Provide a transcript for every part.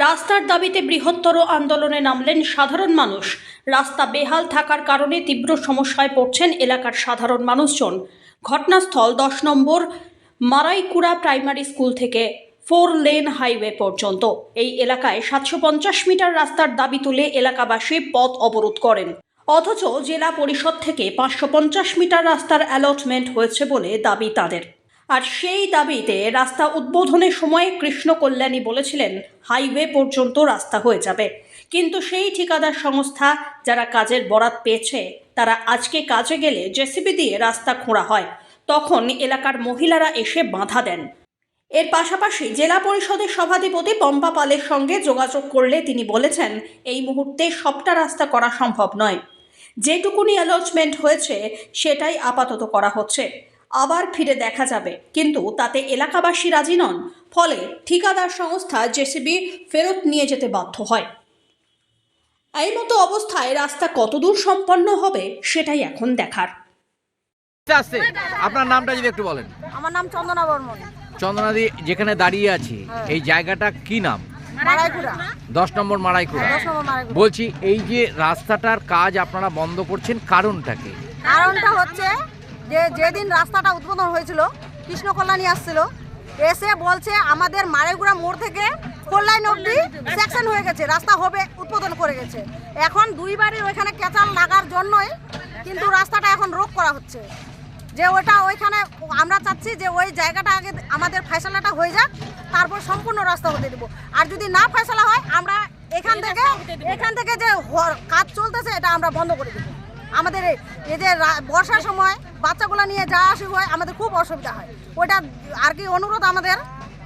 রাস্তার দাবিতে বৃহত্তর আন্দোলনে নামলেন সাধারণ মানুষ। রাস্তা বেহাল থাকার কারণে তীব্র সমস্যায় পড়ছেন এলাকার সাধারণ মানুষজন। ঘটনাস্থল 10 নম্বর মারাইকুড়া প্রাইমারি স্কুল থেকে 4 লেন হাইওয়ে পর্যন্ত। এই এলাকায় 750 মিটার রাস্তার দাবি তুলে এলাকাবাসী পথ অবরোধ করেন। অথচ জেলা পরিষদ থেকে 550 মিটার রাস্তার অ্যালটমেন্ট হয়েছে বলে দাবি তাদের। আর সেই দাবিতে রাস্তা উদ্বোধনের সময় কৃষ্ণ কল্যাণী বলেছিলেন হাইওয়ে পর্যন্ত রাস্তা হয়ে যাবে, কিন্তু সেই ঠিকাদার সংস্থা যারা কাজের বরাত পেয়েছে তারা আজকে কাজে গেলে জেসিবি দিয়ে রাস্তা খোঁড়া হয়, তখন এলাকার মহিলারা এসে বাধা দেন। এর পাশাপাশি জেলা পরিষদের সভাধিপতি পম্পা পালের সঙ্গে যোগাযোগ করলে তিনি বলেছেন এই মুহূর্তে সবটা রাস্তা করা সম্ভব নয়, যেটুকুনি অ্যালটমেন্ট হয়েছে সেটাই আপাতত করা হচ্ছে, আবার ফিরে দেখা যাবে, কিন্তু তাতে এলাকাবাসী রাজি নন। ফলে ঠিকাদার সংস্থা জেসিবি ফেরত নিয়ে যেতে বাধ্য হয়। এই মতো অবস্থায় রাস্তা কতদূর সম্পন্ন হবে সেটাই এখন দেখার। আপনার নামটা যদি একটু বলেন। আমার নাম চন্দনা বর্মন। চন্দনাদি, যেখানে দাঁড়িয়ে আছি এই জায়গাটা কি নাম? মারাইকুড়া। 10 নম্বর মারাইকুড়া। 10 নম্বর মারাইকুড়া। বলছি, এই যে রাস্তাটার কাজ আপনারা বন্ধ করছেন, কারণটা কি? কারণটা হচ্ছে যে যেদিন রাস্তাটা উদ্বোধন হয়েছিল কৃষ্ণ কল্যাণী আসছিল, এসে বলছে আমাদের মারাইকুড়া মোড় থেকে কল্যাণ অবধি সেকশন হয়ে গেছে, রাস্তা হবে, উদ্বোধন করে গেছে। এখন দুইবারই ওইখানে কেচাল লাগার জন্যই কিন্তু রাস্তাটা এখন রোক করা হচ্ছে, যে ওইটা ওইখানে আমরা চাচ্ছি যে ওই জায়গাটা আগে আমাদের ফয়সালাটা হয়ে যাক, তারপর সম্পূর্ণ রাস্তা হতে দেবো। আর যদি না ফয়সালা হয় আমরা এখান থেকে যে কাজ চলতেছে এটা আমরা বন্ধ করে দেবো। আমাদের এই যে বর্ষার সময় বাচ্চাগুলো নিয়ে যাওয়া আসি হয়, আমাদের খুব অসুবিধা হয়। ওইটা আর কি অনুরোধ আমাদের,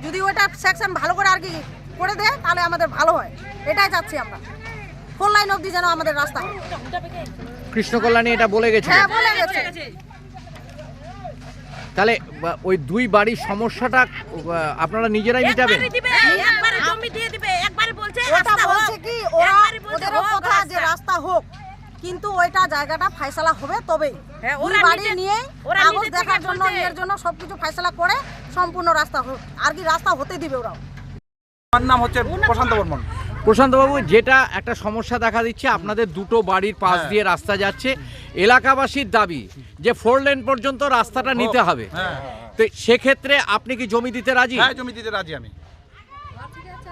যদি ওইটা সেকশন ভালো করে আর কি করে দেয় তাহলে আমাদের ভালো হয়, এটাই চাচ্ছি আমরা। 4 লাইন অবধি যেন আমাদের রাস্তা হয়। কৃষ্ণ কল্যাণী এটা বলে গেছে? হ্যাঁ, বলে গেছে। তাহলে ওই দুই বাড়ির সমস্যাটা আপনারা নিজেরাই মিটাবেন? ওটা বলছে কি ওদের কথা যে রাস্তা হোক, কিন্তু ওইটা জায়গাটা ফয়সালা হবে তবেই। দুই বাড়ি নিয়ে কাগজ দেখার জন্য এর জন্য সবকিছু ফয়সালা করে সম্পূর্ণ রাস্তা হোক, আর কি রাস্তা হতে দিবে ওরাও। আমার নাম হচ্ছে প্রশান্ত বর্মন। প্রশান্তবাবু, যেটা একটা সমস্যা দেখা দিচ্ছে, আপনাদের দুটো বাড়ির পাশ দিয়ে রাস্তা যাচ্ছে, এলাকাবাসীর দাবি যে 4 লেন পর্যন্ত রাস্তাটা নিতে হবে। তো সেক্ষেত্রে আপনি কি জমি দিতে রাজি? হ্যাঁ, জমি দিতে রাজি আমি।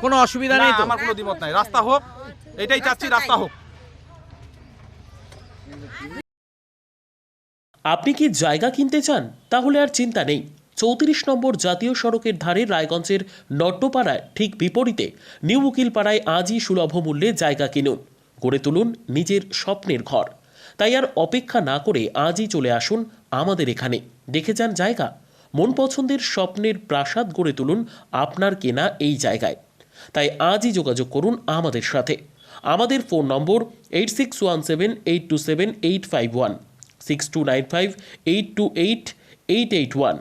কোনো অসুবিধা নেই তো? আমার কোনো দ্বিমত নাই, রাস্তা হোক, এটাই চাচ্ছি, রাস্তা হোক। আপনি কি জায়গা কিনতে চান? তাহলে আর চিন্তা নেই। 34 নম্বর জাতীয় সড়কের ধারে রায়গঞ্জের নট্টপাড়ায় ঠিক বিপরীতে নিউ উকিলপাড়ায় আজই সুলভ মূল্যে জায়গা কিনুন, গড়ে তুলুন নিজের স্বপ্নের ঘর। তাই আর অপেক্ষা না করে আজই চলে আসুন আমাদের এখানে, দেখে যান জায়গা। মন পছন্দের স্বপ্নের প্রাসাদ গড়ে তুলুন আপনার কেনা এই জায়গায়। তাই আজই যোগাযোগ করুন আমাদের সাথে। আমাদের ফোন নম্বর 8617827851, 6295828881,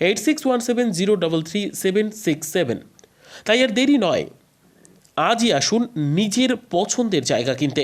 8617033767। তাই আর দেরি নয়, আজই আসুন নিজের পছন্দের জায়গা কিনতে।